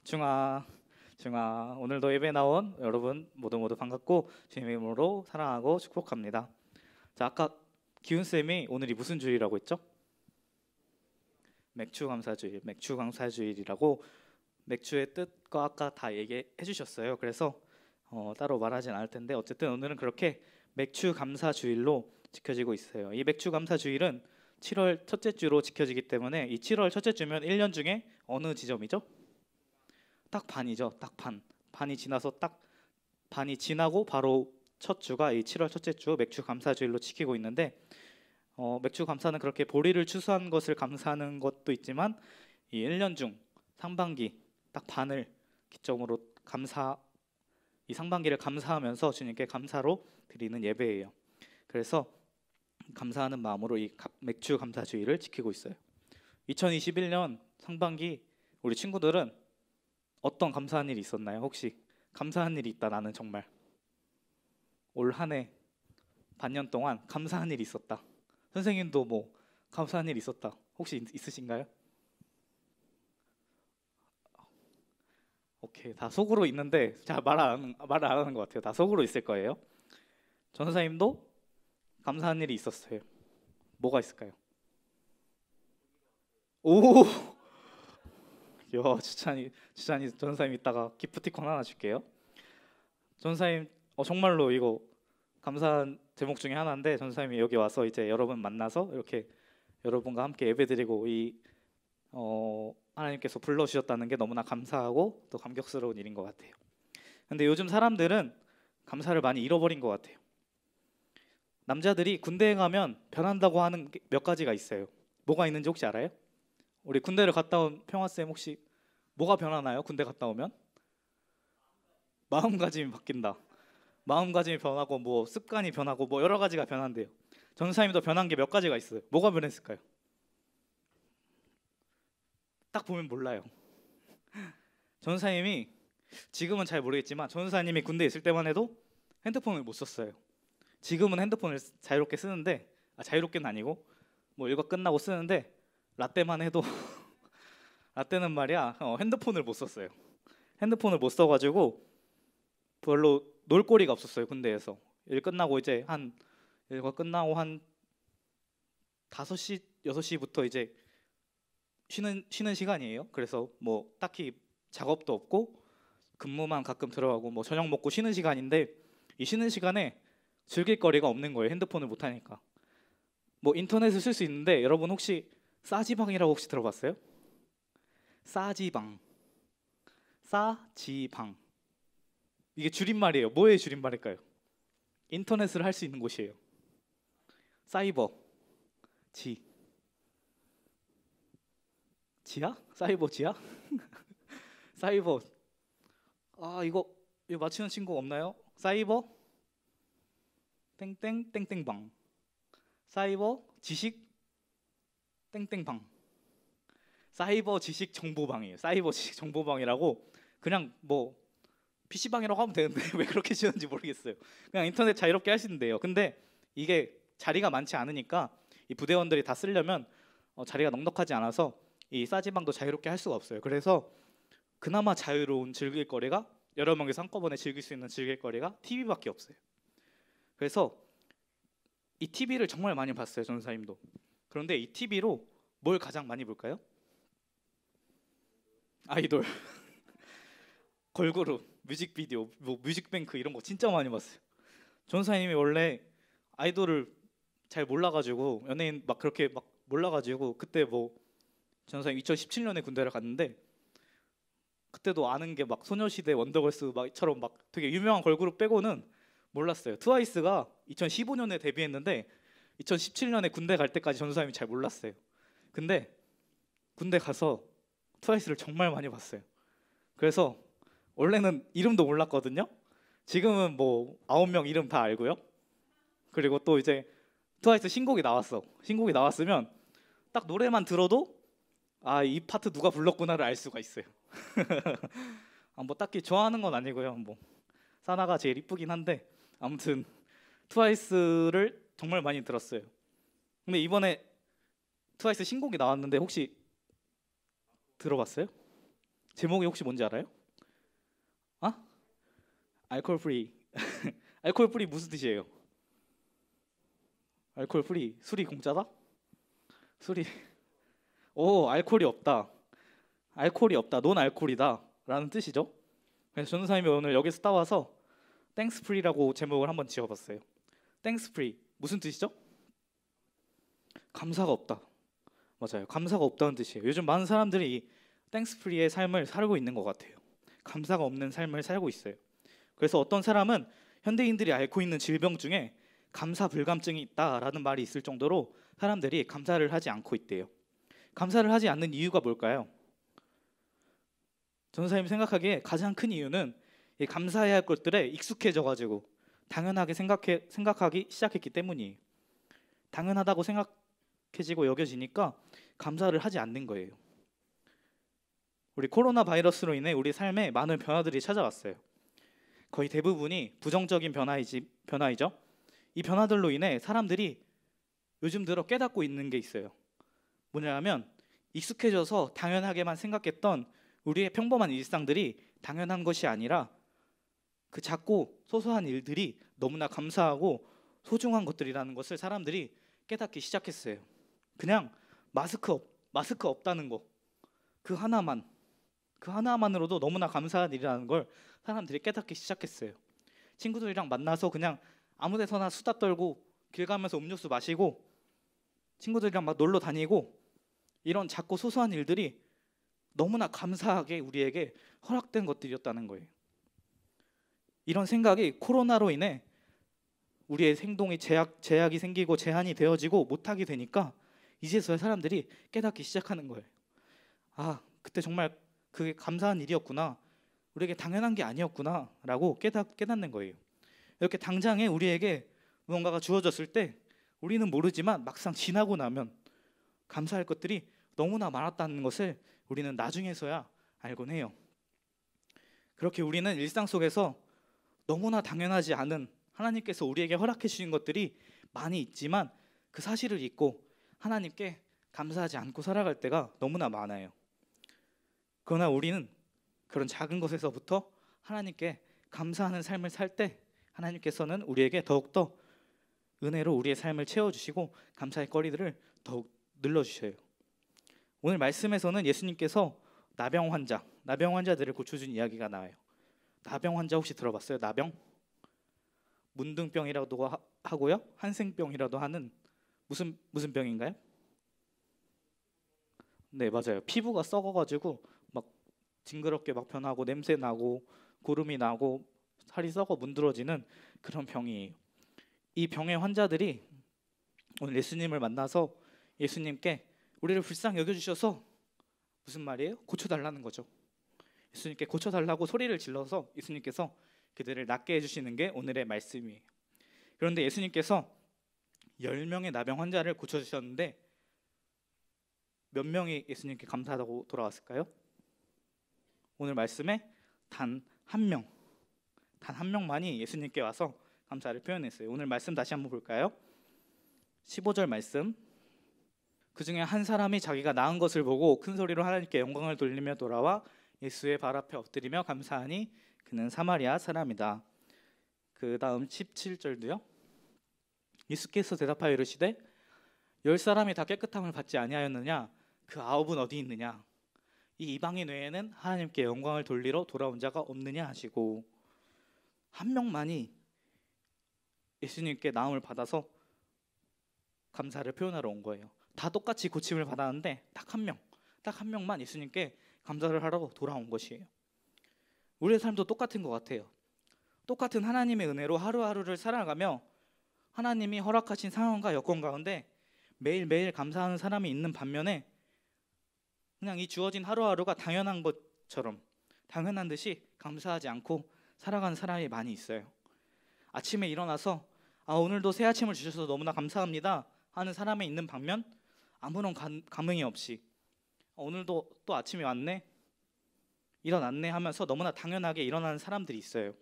중아, 중아, 오늘도 예배 나온 여러분 모두 반갑고 주님의 이름으로 사랑하고 축복합니다. 자, 아까 기훈 쌤이 오늘이 무슨 주일이라고 했죠? 맥주감사주일이라고 맥주의 뜻과 아까 다 얘기해 주셨어요. 그래서 따로 말하진 않을 텐데 어쨌든 오늘은 그렇게 맥주감사주일로 지켜지고 있어요. 이 맥주감사주일은 7월 첫째 주로 지켜지기 때문에 이 7월 첫째 주면 1년 중에 어느 지점이죠? 딱 반이죠. 딱 반. 반이 지나고 바로 첫 주가 이 7월 첫째 주 맥주 감사주일로 지키고 있는데 맥주 감사는 그렇게 보리를 추수한 것을 감사하는 것도 있지만 이 1년 중 상반기 딱 반을 기점으로 이 상반기를 감사하면서 주님께 감사로 드리는 예배예요. 그래서 감사하는 마음으로 이 맥주 감사주일을 지키고 있어요. 2021년 상반기 우리 친구들은 어떤 감사한 일이 있었나요? 혹시 감사한 일이 있다, 나는 정말 올 한 해 반년 동안 감사한 일이 있었다. 선생님도 뭐 감사한 일이 있었다, 혹시 있으신가요? 오케이, 다 속으로 있는데 잘 말 안 하는 것 같아요. 다 속으로 있을 거예요. 전사님도 감사한 일이 있었어요. 뭐가 있을까요? 오, 야, 주찬이 전사님 이따가 기프티콘 하나 줄게요. 전사님 정말로 이거 감사한 제목 중에 하나인데 전사님이 여기 와서 이제 여러분 만나서 이렇게 여러분과 함께 예배드리고 하나님께서 불러주셨다는 게 너무나 감사하고 또 감격스러운 일인 것 같아요. 근데 요즘 사람들은 감사를 많이 잃어버린 것 같아요. 남자들이 군대에 가면 변한다고 하는 게 몇 가지가 있어요. 뭐가 있는지 혹시 알아요? 우리 군대를 갔다 온 평화쌤 혹시 뭐가 변하나요? 군대 갔다 오면? 마음가짐이 바뀐다. 마음가짐이 변하고 뭐 습관이 변하고 뭐 여러 가지가 변한대요. 전사님도 변한 게 몇 가지가 있어요. 뭐가 변했을까요? 딱 보면 몰라요. 전사님이 지금은 잘 모르겠지만 전사님이 군대에 있을 때만 해도 핸드폰을 못 썼어요. 지금은 핸드폰을 자유롭게 쓰는데 자유롭게는 아니고 뭐 일과 끝나고 쓰는데 라떼만 해도 라떼는 말이야 핸드폰을 못 썼어요. 핸드폰을 못 써가지고 별로 놀거리가 없었어요. 군대에서 일과 끝나고 한 5시 6시부터 이제 쉬는 시간이에요. 그래서 뭐 딱히 작업도 없고 근무만 가끔 들어가고 뭐 저녁 먹고 쉬는 시간인데 이 쉬는 시간에 즐길 거리가 없는 거예요. 핸드폰을 못 하니까. 뭐 인터넷을 쓸 수 있는데 여러분 혹시 싸지방이라고 혹시 들어봤어요? 싸지방. 이게 줄임말이에요. 뭐의 줄임말일까요? 인터넷을 할 수 있는 곳이에요. 사이버. 지하? 사이버 지하? 사이버. 이거 맞히는 친구 없나요? 사이버 땡땡 땡땡방. 사이버 지식 땡땡방. 사이버 지식 정보방이에요. 사이버 지식 정보방이라고 그냥 뭐 PC방이라고 하면 되는데 왜 그렇게 지었는지 모르겠어요. 그냥 인터넷 자유롭게 하시는데요. 근데 이게 자리가 많지 않으니까 이 부대원들이 다 쓰려면 자리가 넉넉하지 않아서 이 싸지방도 자유롭게 할 수가 없어요. 그래서 그나마 자유로운 즐길 거리가 여러 명이서 한꺼번에 즐길 수 있는 즐길 거리가 TV밖에 없어요. 그래서 이 TV를 정말 많이 봤어요. 전사님도. 그런데 이 TV로 뭘 가장 많이 볼까요? 아이돌, 걸그룹, 뮤직비디오, 뭐 뮤직뱅크 이런 거 진짜 많이 봤어요. 전사님이 원래 아이돌을 잘 몰라가지고 연예인 막 그렇게 막 몰라가지고 그때 뭐 전사님 2017년에 군대를 갔는데 그때도 아는 게 막 소녀시대, 원더걸스 막처럼 막 되게 유명한 걸그룹 빼고는 몰랐어요. 트와이스가 2015년에 데뷔했는데 2017년에 군대 갈 때까지 전사님이 잘 몰랐어요. 근데 군대 가서 트와이스를 정말 많이 봤어요. 그래서 원래는 이름도 몰랐거든요. 지금은 뭐 9명 이름 다 알고요. 그리고 또 이제 트와이스 신곡이 나왔어. 신곡이 나왔으면 딱 노래만 들어도 이 파트 누가 불렀구나를 알 수가 있어요. 뭐 딱히 좋아하는 건 아니고요. 뭐 사나가 제일 이쁘긴 한데 아무튼 트와이스를 정말 많이 들었어요. 근데 이번에 트와이스 신곡이 나왔는데 혹시 들어봤어요? 제목이 혹시 뭔지 알아요? 아? 알코올 프리. 알코올 프리 무슨 뜻이에요? 알코올 프리. 술이 공짜다? 술이 오, 알코올이 없다. 알코올이 없다. 논 알코올이다. 라는 뜻이죠. 그래서 전도사님이 오늘 여기서 따와서 땡스 프리라고 제목을 한번 지어봤어요. 땡스 프리 무슨 뜻이죠? 감사가 없다. 맞아요. 감사가 없다는 뜻이에요. 요즘 많은 사람들이 땡스 프리의 삶을 살고 있는 것 같아요. 감사가 없는 삶을 살고 있어요. 그래서 어떤 사람은 현대인들이 앓고 있는 질병 중에 감사 불감증이 있다라는 말이 있을 정도로 사람들이 감사를 하지 않고 있대요. 감사를 하지 않는 이유가 뭘까요? 전도사님이 생각하기에 가장 큰 이유는 이 감사해야 할 것들에 익숙해져가지고 당연하게 생각하기 시작했기 때문이에요. 당연하다고 생각해지고 여겨지니까 감사를 하지 않는 거예요. 우리 코로나 바이러스로 인해 우리 삶에 많은 변화들이 찾아왔어요. 거의 대부분이 부정적인 변화이죠. 이 변화들로 인해 사람들이 요즘 들어 깨닫고 있는 게 있어요. 뭐냐면 익숙해져서 당연하게만 생각했던 우리의 평범한 일상들이 당연한 것이 아니라 그 작고 소소한 일들이 너무나 감사하고 소중한 것들이라는 것을 사람들이 깨닫기 시작했어요. 그냥 마스크 없다는 거, 그 하나만으로도 너무나 감사한 일이라는 걸 사람들이 깨닫기 시작했어요. 친구들이랑 만나서 그냥 아무 데서나 수다 떨고 길 가면서 음료수 마시고 친구들이랑 막 놀러 다니고 이런 작고 소소한 일들이 너무나 감사하게 우리에게 허락된 것들이었다는 거예요. 이런 생각이 코로나로 인해 우리의 행동이 제약이 생기고 제한이 되어지고 못하게 되니까 이제서야 사람들이 깨닫기 시작하는 거예요. 아, 그때 정말 그게 감사한 일이었구나. 우리에게 당연한 게 아니었구나 라고 깨닫는 거예요. 이렇게 당장에 우리에게 무언가가 주어졌을 때 우리는 모르지만 막상 지나고 나면 감사할 것들이 너무나 많았다는 것을 우리는 나중에서야 알곤 해요. 그렇게 우리는 일상 속에서 너무나 당연하지 않은 하나님께서 우리에게 허락해 주신 것들이 많이 있지만 그 사실을 잊고 하나님께 감사하지 않고 살아갈 때가 너무나 많아요. 그러나 우리는 그런 작은 것에서부터 하나님께 감사하는 삶을 살 때 하나님께서는 우리에게 더욱더 은혜로 우리의 삶을 채워주시고 감사의 거리들을 더욱 늘려주셔요. 오늘 말씀에서는 예수님께서 나병 환자들을 고쳐준 이야기가 나와요. 나병 환자 혹시 들어봤어요? 나병? 문둥병이라도 하고요, 한센병이라도 하는 무슨 병인가요? 네, 맞아요. 피부가 썩어가지고 막 징그럽게 막 변하고 냄새 나고 고름이 나고 살이 썩어 문드러지는 그런 병이에요. 이 병의 환자들이 오늘 예수님을 만나서 예수님께 우리를 불쌍히 여겨주셔서 무슨 말이에요? 고쳐달라는 거죠. 예수님께 고쳐달라고 소리를 질러서 예수님께서 그들을 낫게 해주시는 게 오늘의 말씀이에요. 그런데 예수님께서 10명의 나병 환자를 고쳐주셨는데 몇 명이 예수님께 감사하다고 돌아왔을까요? 오늘 말씀에 단 한 명만이 예수님께 와서 감사를 표현했어요. 오늘 말씀 다시 한번 볼까요? 15절 말씀. 그 중에 한 사람이 자기가 나은 것을 보고 큰 소리로 하나님께 영광을 돌리며 돌아와 예수의 발 앞에 엎드리며 감사하니 그는 사마리아 사람이다. 그 다음 17절도요. 예수께서 대답하여 이르시되 10사람이 다 깨끗함을 받지 아니하였느냐? 그 9은 어디 있느냐? 이 이방인 외에는 하나님께 영광을 돌리러 돌아온 자가 없느냐 하시고, 한 명만이 예수님께 나음을 받아서 감사를 표현하러 온 거예요. 다 똑같이 고침을 받았는데 딱 한 명만 예수님께 감사를 하러 돌아온 것이에요. 우리의 삶도 똑같은 것 같아요. 똑같은 하나님의 은혜로 하루하루를 살아가며 하나님이 허락하신 상황과 여건 가운데 매일매일 감사하는 사람이 있는 반면에 그냥 이 주어진 하루하루가 당연한 것처럼 당연한 듯이 감사하지 않고 살아가는 사람이 많이 있어요. 아침에 일어나서 오늘도 새 아침을 주셔서 너무나 감사합니다 하는 사람이 있는 반면 아무런 감흥이 없이 오늘도 또 아침이 왔네, 일어났네 하면서 너무나 당연하게 일어나는 사람들이 있어요.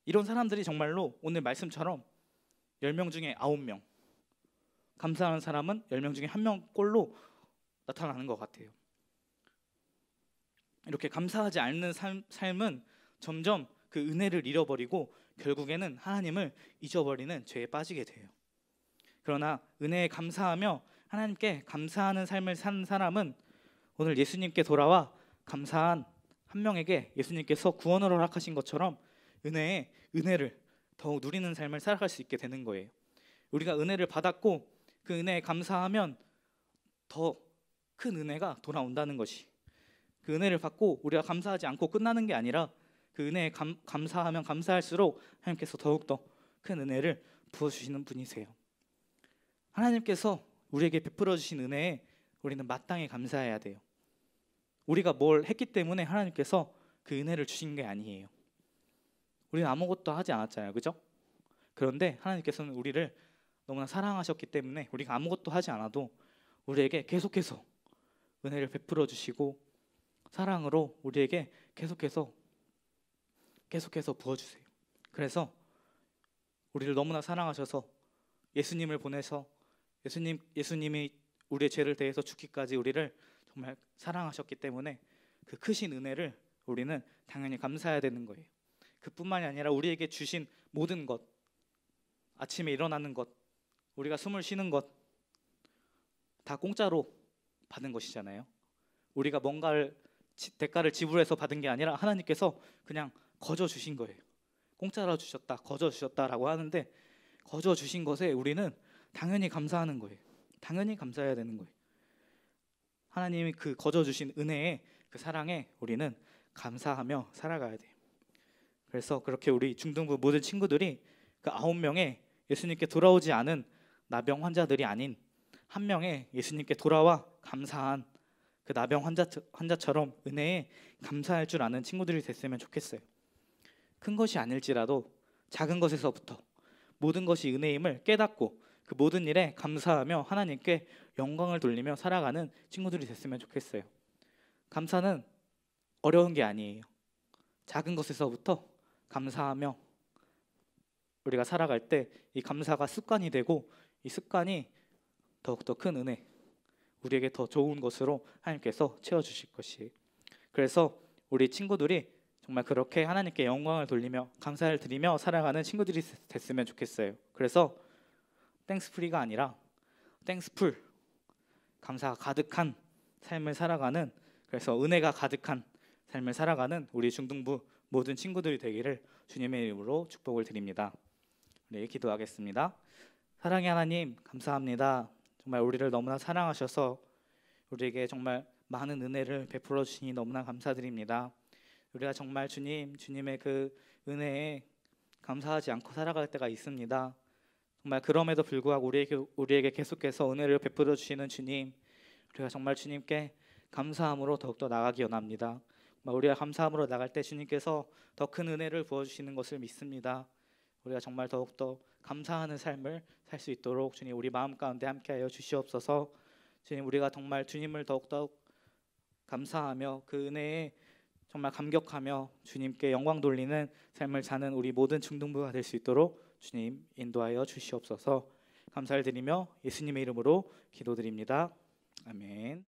이런 사람들이 정말로 오늘 말씀처럼 10명 중에 9명, 감사하는 사람은 10명 중에 1명 꼴로 나타나는 것 같아요. 이렇게 감사하지 않는 삶은 점점 그 은혜를 잃어버리고 결국에는 하나님을 잊어버리는 죄에 빠지게 돼요. 그러나 은혜에 감사하며 하나님께 감사하는 삶을 사는 사람은 오늘 예수님께 돌아와 감사한 한 명에게 예수님께서 구원을 허락하신 것처럼 은혜를 더욱 누리는 삶을 살아갈 수 있게 되는 거예요. 우리가 은혜를 받았고 그 은혜에 감사하면 더 큰 은혜가 돌아온다는 것이, 그 은혜를 받고 우리가 감사하지 않고 끝나는 게 아니라 그 은혜에 감사하면 감사할수록 하나님께서 더욱더 큰 은혜를 부어주시는 분이세요. 하나님께서 우리에게 베풀어 주신 은혜에 우리는 마땅히 감사해야 돼요. 우리가 뭘 했기 때문에 하나님께서 그 은혜를 주신 게 아니에요. 우리는 아무것도 하지 않았잖아요, 그죠? 그런데 하나님께서는 우리를 너무나 사랑하셨기 때문에 우리가 아무것도 하지 않아도 우리에게 계속해서 은혜를 베풀어 주시고 사랑으로 우리에게 계속해서 부어주세요. 그래서 우리를 너무나 사랑하셔서 예수님을 보내서 예수님이 우리의 죄를 대해서 죽기까지 우리를 정말 사랑하셨기 때문에 그 크신 은혜를 우리는 당연히 감사해야 되는 거예요. 그뿐만이 아니라 우리에게 주신 모든 것, 아침에 일어나는 것, 우리가 숨을 쉬는 것 다 공짜로 받은 것이잖아요. 우리가 뭔가를 대가를 지불해서 받은 게 아니라 하나님께서 그냥 거저 주신 거예요. 공짜로 주셨다, 거저 주셨다라고 하는데 거저 주신 것에 우리는 당연히 감사하는 거예요. 당연히 감사해야 되는 거예요. 하나님이 그 거저 주신 은혜에, 그 사랑에 우리는 감사하며 살아가야 돼요. 그래서 그렇게 우리 중등부 모든 친구들이 그 9명의 예수님께 돌아오지 않은 나병 환자들이 아닌 한 명의 예수님께 돌아와 감사한 그 나병 환자처럼 은혜에 감사할 줄 아는 친구들이 됐으면 좋겠어요. 큰 것이 아닐지라도 작은 것에서부터 모든 것이 은혜임을 깨닫고 그 모든 일에 감사하며 하나님께 영광을 돌리며 살아가는 친구들이 됐으면 좋겠어요. 감사는 어려운 게 아니에요. 작은 것에서부터 감사하며 우리가 살아갈 때 이 감사가 습관이 되고 이 습관이 더욱더 큰 은혜, 우리에게 더 좋은 것으로 하나님께서 채워주실 것이에요. 그래서 우리 친구들이 정말 그렇게 하나님께 영광을 돌리며 감사를 드리며 살아가는 친구들이 됐으면 좋겠어요. 그래서 땡스프리가 아니라 땡스풀, 감사가 가득한 삶을 살아가는, 그래서 은혜가 가득한 삶을 살아가는 우리 중등부 모든 친구들이 되기를 주님의 이름으로 축복을 드립니다. 네, 기도하겠습니다. 사랑의 하나님, 감사합니다. 정말 우리를 너무나 사랑하셔서 우리에게 정말 많은 은혜를 베풀어 주시니 너무나 감사드립니다. 우리가 정말 주님의 그 은혜에 감사하지 않고 살아갈 때가 있습니다. 정말 그럼에도 불구하고 우리에게 계속해서 은혜를 베풀어 주시는 주님, 우리가 정말 주님께 감사함으로 더욱더 나가기 원합니다. 우리가 감사함으로 나갈 때 주님께서 더 큰 은혜를 부어주시는 것을 믿습니다. 우리가 정말 더욱더 감사하는 삶을 살 수 있도록 주님 우리 마음 가운데 함께하여 주시옵소서. 주님, 우리가 정말 주님을 더욱더 감사하며 그 은혜에 정말 감격하며 주님께 영광 돌리는 삶을 사는 우리 모든 중등부가 될 수 있도록 주님 인도하여 주시옵소서. 감사를 드리며 예수님의 이름으로 기도드립니다. 아멘.